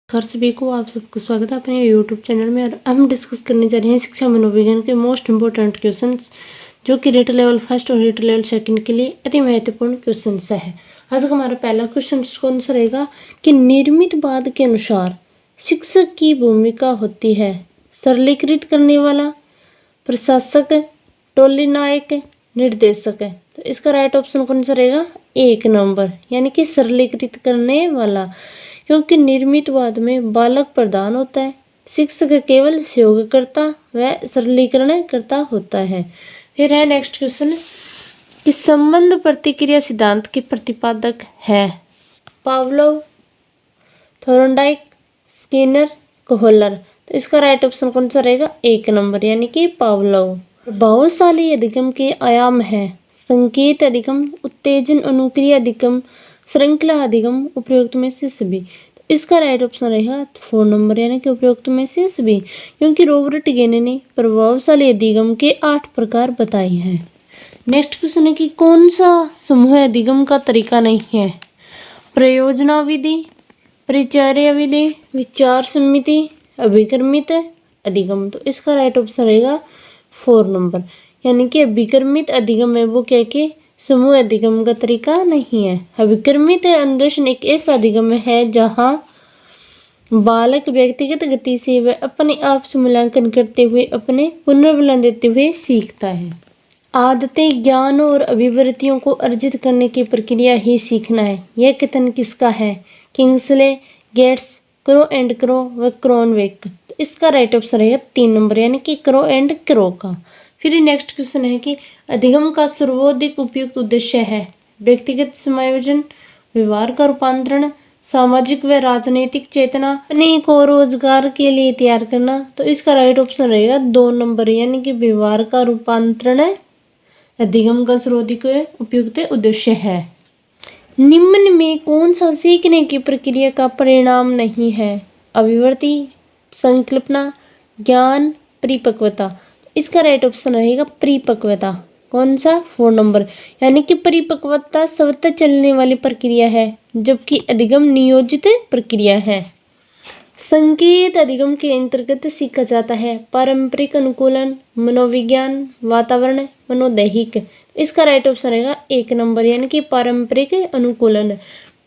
हर सभी को आप सबको स्वागत है अपने यूट्यूब चैनल में। और हम डिस्कस करने जा रहे हैं शिक्षा मनोविज्ञान के मोस्ट इंपोर्टेंट क्वेश्चंस, जो कि रेट लेवल फर्स्ट और रेट लेवल सेकंड के लिए अति महत्वपूर्ण क्वेश्चंस है। आज का हमारा पहला क्वेश्चन कौन सा रहेगा कि निर्मितवाद के अनुसार शिक्षक की भूमिका होती है सरलीकृत करने वाला, प्रशासक, टोली नायक, निर्देशक। तो इसका राइट ऑप्शन कौन सा रहेगा? 1 नंबर, यानी कि सरलीकृत करने वाला, क्योंकि निर्मितवाद में बालक प्रधान होता है, शिक्षक केवल सहयोगकर्ता व सरलीकरण करता होता है। फिर है नेक्स्ट क्वेश्चन कि संबंध प्रतिक्रिया सिद्धांत के प्रतिपादक है पावलोव, थोर्नडाइक, स्किनर, कोहलर। तो इसका राइट ऑप्शन कौन सा रहेगा? 1 नंबर, यानी कि पावलोव। प्रभावशाली अधिगम के आयाम है संकेत अधिगम, उत्तेजन अनुक्रिया अधिगम, श्रृंखला अधिगम, उपयुक्त में से सभी। तो इसका राइट ऑप्शन रहेगा 4 नंबर, यानी कि उपयुक्त में से सभी, क्योंकि रॉबर्ट गेने ने प्रभावशाली अधिगम के 8 प्रकार बताए हैं। नेक्स्ट क्वेश्चन है कि कौन सा समूह अधिगम का तरीका नहीं है? प्रयोजना विधि, परिचर्या विधि, विचार समिति, अभिक्रमित अधिगम। तो इसका राइट ऑप्शन रहेगा 4 नंबर, यानी कि अभिक्रमित अधिगम है वो क्या कि समूह अधिगम का तरीका नहीं है। अभिक्रमित अन्वेषण एक ऐसा अधिगम है जहां बालक व्यक्तिगत गति से वह अपने आप से मूल्यांकन करते हुए अपने पुनर्बलन देते हुए सीखता है। आदतें, ज्ञान और अभिवृत्तियों को अर्जित करने की प्रक्रिया ही सीखना है। यह कथन किसका है? Kingsley, Gates, Crow and Crow व क्रोनवेक। तो इसका राइट ऑप्शन रहेगा 3 नंबर, यानी कि क्रो एंड क्रो का। फिर नेक्स्ट क्वेश्चन है कि अधिगम का सर्वाधिक उपयुक्त उद्देश्य है व्यक्तिगत समायोजन, व्यवहार का रूपांतरण, सामाजिक व राजनीतिक चेतना, अपने को रोजगार के लिए तैयार करना। तो इसका राइट ऑप्शन रहेगा 2 नंबर, यानी कि व्यवहार का रूपांतरण अधिगम का सर्वाधिक उपयुक्त उद्देश्य है। निम्न में कौन सा सीखने की प्रक्रिया का परिणाम नहीं है? अभिवृत्ति, संकल्पना, ज्ञान, परिपक्वता। इसका राइट ऑप्शन रहेगा परिपक्वता। कौन सा? 4 नंबर, यानी कि परिपक्वता स्वतः चलने वाली प्रक्रिया है, जबकि अधिगम नियोजित प्रक्रिया है। संकेत अधिगम के अंतर्गत सीखा जाता है पारंपरिक अनुकूलन, मनोविज्ञान, वातावरण, मनोदैहिक। इसका राइट ऑप्शन रहेगा 1 नंबर, यानी कि पारंपरिक अनुकूलन।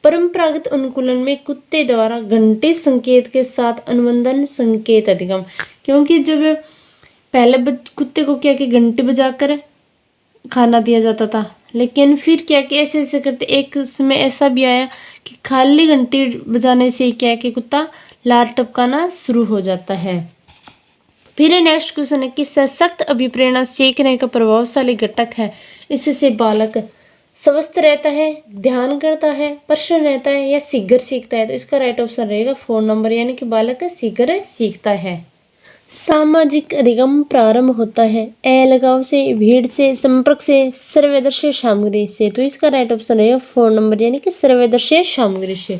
परंपरागत अनुकूलन में कुत्ते द्वारा घंटे संकेत के साथ अनुबंधन संकेत अधिगम, क्योंकि जब पहले कुत्ते को क्या कि घंटे बजाकर खाना दिया जाता था, लेकिन फिर क्या कि ऐसे ऐसे करते एक समय ऐसा भी आया कि खाली घंटी बजाने से क्या कि कुत्ता लार टपकाना शुरू हो जाता है। फिर नेक्स्ट क्वेश्चन है कि सशक्त अभिप्रेरणा सीखने का प्रभावशाली घटक है। इससे बालक स्वस्थ रहता है, ध्यान करता है, प्रसन्न रहता है या शीघ्र सीखता है। तो इसका राइट ऑप्शन रहेगा 4 नंबर, यानी कि बालक शीघ्र सीखता है। सामाजिक अधिगम प्रारंभ होता है अलगाव से, भीड़ से, संपर्क से, सर्वदर्शी सामग्री से। तो इसका राइट ऑप्शन रहेगा 4 नंबर, यानी कि सर्वदर्शी सामग्री से।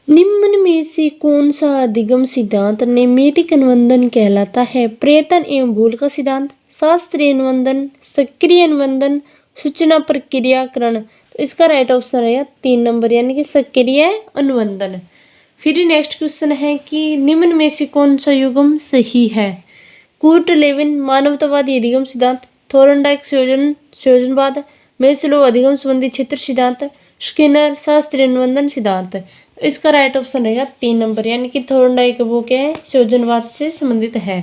निम्न में से कौन सा अधिगम सिद्धांत नैमित्तिक अनुबंधन कहलाता है? प्रयत्न एवं भूल का सिद्धांत, शास्त्रीय अनुबंधन, सक्रिय अनुबंधन, सूचना प्रक्रियाकरण। तो इसका राइट ऑप्शन रहेगा 3 नंबर, यानी कि सक्रिय अनुबंधन। फिर नेक्स्ट क्वेश्चन है कि निम्न में से कौन सा युग्म सही है? कूर्ट लेविन मानवतावादी अधिगम सिद्धांत, थोर्नडाइक संयोजनवाद, मेस्लो अधिगम संबंधी क्षेत्र सिद्धांत, स्किनर शास्त्रीय अनुबंधन सिद्धांत। इसका राइट ऑप्शन रहेगा 3 नंबर, यानी कि थोर्नडाइक वो क्या है? संयोजनवाद से संबंधित है,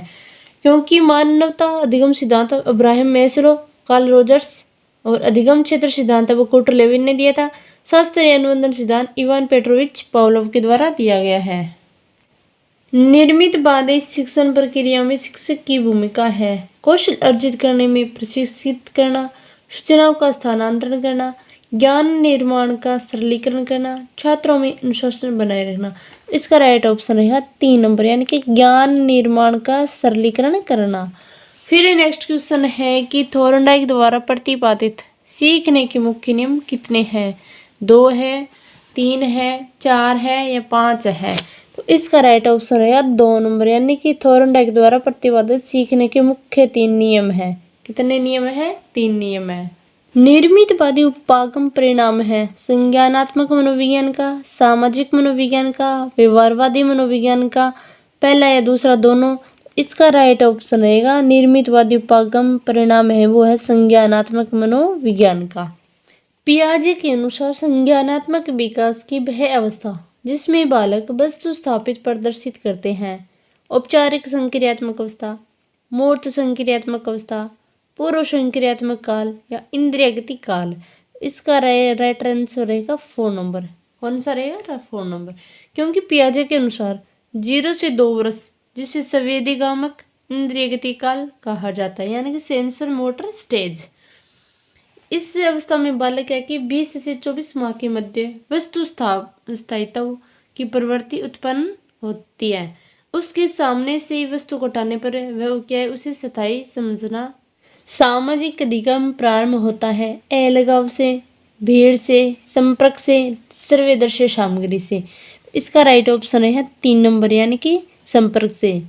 क्योंकि मानवता अधिगम सिद्धांत अब्राहम मेस्लो, कार्ल रोजर्स और अधिगम क्षेत्र सिद्धांत वो कूर्ट लेविन ने दिया था। शास्त्रीय अनुबंधन सिद्धांत इवान पेट्रोविच पावलोव के द्वारा दिया गया है। निर्मितवाद शिक्षण प्रक्रिया में शिक्षक की भूमिका है कौशल अर्जित करने में प्रशिक्षित करना, सूचनाओं का स्थानांतरण करना, ज्ञान निर्माण का सरलीकरण करना, छात्रों में अनुशासन बनाए रखना। इसका राइट ऑप्शन रहेगा 3 नंबर, यानी कि ज्ञान निर्माण का सरलीकरण करना। फिर नेक्स्ट क्वेश्चन है कि थोर्नडाइक द्वारा प्रतिपादित सीखने के मुख्य नियम कितने हैं? 2 है, 3 है, 4 है या 5 है? तो इसका राइट ऑप्शन रहेगा 2 नंबर, यानी कि थोर्नडाइक द्वारा प्रतिपादित सीखने के मुख्य 3 नियम है। कितने नियम है? 3 नियम है। निर्मितवादी उपागम परिणाम है संज्ञानात्मक मनोविज्ञान का, सामाजिक मनोविज्ञान का, व्यवहारवादी मनोविज्ञान का, पहला या दूसरा दोनों। इसका राइट ऑप्शन रहेगा निर्मितवादी उपागम परिणाम है वो है संज्ञानात्मक मनोविज्ञान का। पियाजे के अनुसार संज्ञानात्मक विकास की वह अवस्था जिसमें बालक वस्तु स्थापित प्रदर्शित करते हैं औपचारिक संक्रियात्मक अवस्था, मूर्त संक्रियात्मक अवस्था, पूर्व संक्रियात्मक काल या इंद्रियगति काल। इसका राइट आंसर रहेगा 4 नंबर। कौन सा रहेगा? 4 नंबर। क्योंकि पियाजे के अनुसार 0 से 2 वर्ष जिसे संवेदीगामक इंद्रियगति काल कहा जाता है, यानी कि सेंसर मोटर स्टेज। इस अवस्था में बालक है कि 20 से 24 माह के मध्य वस्तु स्थायित्व की प्रवृत्ति उत्पन्न होती है। उसके सामने से वस्तु को हटाने पर वह क्या है उसे स्थायी समझना। सामाजिक अधिगम प्रारंभ होता है अलगाव से, भीड़ से, संपर्क से, सर्वदर्शी सामग्री से। इसका राइट ऑप्शन है 3 नंबर यानी कि संपर्क से।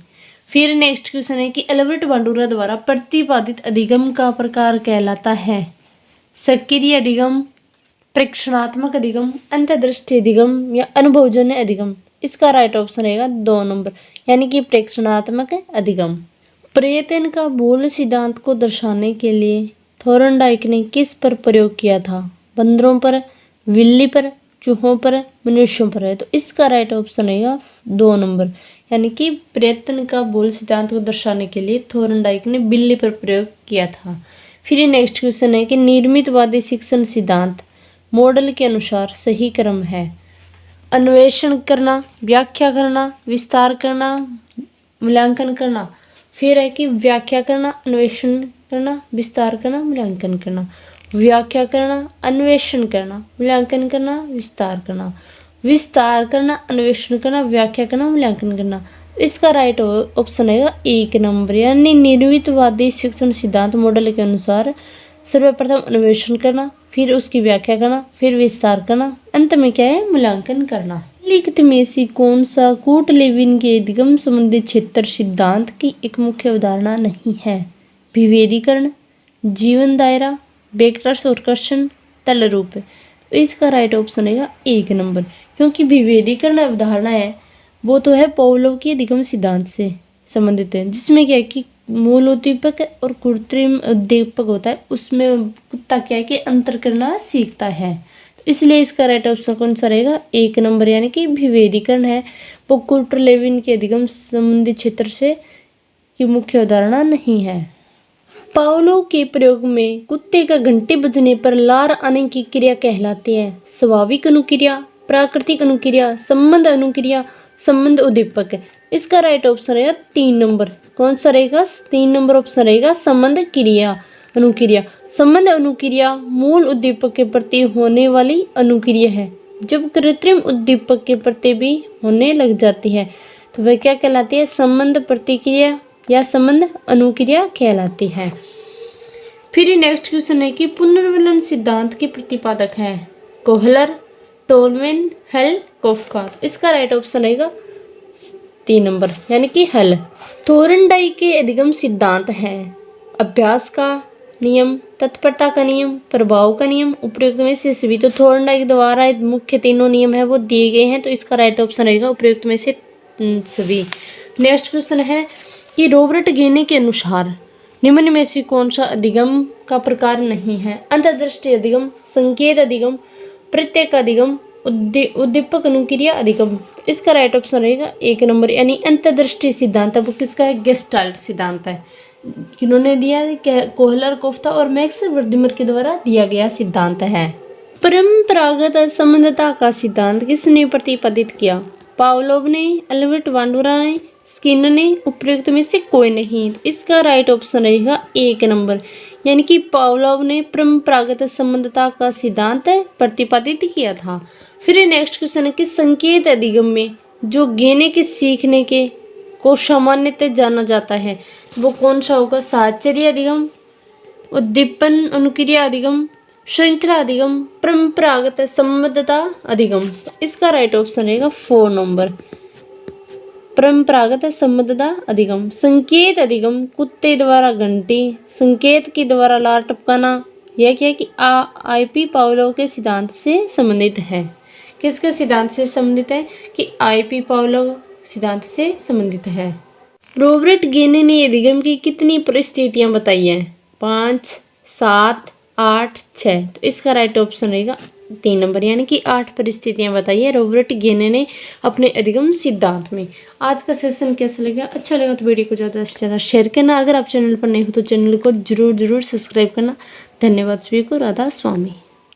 फिर नेक्स्ट क्वेश्चन है कि एल्बर्ट बांडुरा द्वारा प्रतिपादित अधिगम का प्रकार कहलाता है सक्रिय अधिगम, प्रेक्षणात्मक अधिगम, अंतर्दृष्टि अधिगम या अनुभवजन्य अधिगम। इसका राइट ऑप्शन रहेगा 2 नंबर यानी कि प्रेक्षणात्मक अधिगम। प्रयत्न का मूल सिद्धांत को दर्शाने के लिए थॉर्नडाइक ने किस पर प्रयोग किया था? बंदरों पर, बिल्ली पर, चूहों पर, मनुष्यों पर है। तो इसका राइट ऑप्शन रहेगा 2 नंबर यानी कि प्रयत्न का मूल सिद्धांत को दर्शाने के लिए थॉर्नडाइक ने बिल्ली पर प्रयोग किया था। फिर नेक्स्ट क्वेश्चन है कि निर्मितवादी शिक्षण सिद्धांत मॉडल के अनुसार सही क्रम है अन्वेषण करना, व्याख्या करना, विस्तार करना, मूल्यांकन करना। फिर है कि व्याख्या करना, अन्वेषण करना, विस्तार करना, मूल्यांकन करना। व्याख्या करना, अन्वेषण करना, मूल्यांकन करना, विस्तार करना। विस्तार करना, अन्वेषण करना, व्याख्या करना, मूल्यांकन करना। इसका राइट ऑप्शन है 1 नंबर यानी निर्मितवादी शिक्षण सिद्धांत मॉडल के अनुसार सर्वप्रथम अन्वेषण करना, फिर उसकी व्याख्या करना, फिर विस्तार करना, अंत में क्या है मूल्यांकन करना। निम्नलिखित में से कौन सा कूट लेविन के अधिगम संबंधी क्षेत्र सिद्धांत की एक मुख्य अवधारणा नहीं है? विभेदीकरण, जीवन दायरा, वेक्टर्स और कर्षण, तल रूप। इसका राइट ऑप्शन है 1 नंबर क्योंकि विभेदीकरण अवधारणा है वो तो है पावलोव के अधिगम सिद्धांत से संबंधित है, जिसमें क्या है कि मूल उद्दीपक और कृत्रिम उद्दीपक होता है, उसमें कुत्ता क्या है कि अंतर करना सीखता है। तो इसलिए इसका राइट ऑप्शन कौन सा रहेगा? 1 नंबर यानी कि विभेदीकरण है वो कूट लेविन के अधिगम संबंधी क्षेत्र से की मुख्य अवधारणा नहीं है। पावलोव के प्रयोग में कुत्ते का घंटे बजने पर लार आने की क्रिया कहलाती है स्वाभाविक अनुक्रिया, प्राकृतिक अनुक्रिया, संबंध अनुक्रिया, संबंध उद्दीपक। इसका राइट ऑप्शन रहेगा 3 नंबर। कौन सा रहेगा? 3 नंबर ऑप्शन रहेगा संबंध क्रिया अनुक्रिया। संबंध अनुक्रिया मूल उद्दीपक के प्रति होने वाली अनुक्रिया है जब कृत्रिम उद्दीपक के प्रति भी होने लग जाती है तो वह क्या कहलाती है? संबंध प्रतिक्रिया या संबंध अनुक्रिया कहलाती है। फिर नेक्स्ट क्वेश्चन है कि पुनर्मिलन सिद्धांत के प्रतिपादक है कोहलर, टोलमैन, हल, कोफका। इसका राइट ऑप्शन रहेगा 3 नंबर यानी कि हल। थॉर्नडाइक के अधिगम सिद्धांत है अभ्यास का नियम, तत्परता का नियम, प्रभाव का नियम, उपयुक्त में से सभी। तो थॉर्नडाइक द्वारा मुख्य तीनों नियम है वो दिए गए हैं तो इसका राइट ऑप्शन रहेगा उपयुक्त में से सभी। नेक्स्ट क्वेश्चन है कि रॉबर्ट गेने के अनुसार निम्न में से कौन सा अधिगम का प्रकार नहीं है? अंतर्दृष्टि अधिगम, संकेत अधिगम, प्रत्येक अधिगम, उद्दीपक अनुक्रिया अधिगम। इसका राइट ऑप्शन रहेगा 1 नंबर यानी अंतर्दृष्टि सिद्धांत। वो किसका है? गेस्टाल्ट सिद्धांत है। किन्होंने दिया? कोहलर, कोफ्ता और मैक्स वर्दिमर के द्वारा दिया गया सिद्धांत है। परंपरागत संबंधता का सिद्धांत किसने प्रतिपादित किया? पावलोव ने, एल्बर्ट बांडुरा ने, स्किनर ने, उपयुक्त में से कोई नहीं। तो इसका राइट ऑप्शन रहेगा 1 नंबर यानी कि पावलोव ने परंपरागत संबंधता का सिद्धांत प्रतिपादित किया था। फिर नेक्स्ट क्वेश्चन है कि संकेत अधिगम में जो गेने के सीखने के को सामान्यतः जाना जाता है वो कौन सा होगा? साहचर्य अधिगम, उद्दीपन अनुक्रिया अधिगम, श्रृंखला अधिगम, परंपरागत संबद्धता अधिगम। इसका राइट ऑप्शन रहेगा 4 नंबर परंपरागत संबद्धता अधिगम। संकेत अधिगम कुत्ते द्वारा घंटी, संकेत के द्वारा लार टपकाना यह क्या है कि आईपी पावलोव के सिद्धांत से संबंधित है। किसके सिद्धांत से संबंधित है? कि आईपी पावलोव सिद्धांत से संबंधित है। रॉबर्ट गेने ने अधिगम की कितनी परिस्थितियां बताई हैं? 5, 7, 8, 6। तो इसका राइट ऑप्शन रहेगा 3 नंबर, यानी कि 8 परिस्थितियां बताई है रॉबर्ट गेने ने अपने अधिगम सिद्धांत में। आज का सेशन कैसा लगा? अच्छा लगा तो वीडियो को ज़्यादा से ज़्यादा शेयर करना। अगर आप चैनल पर नए हो तो चैनल को जरूर सब्सक्राइब करना। धन्यवाद सभी को। राधा स्वामी।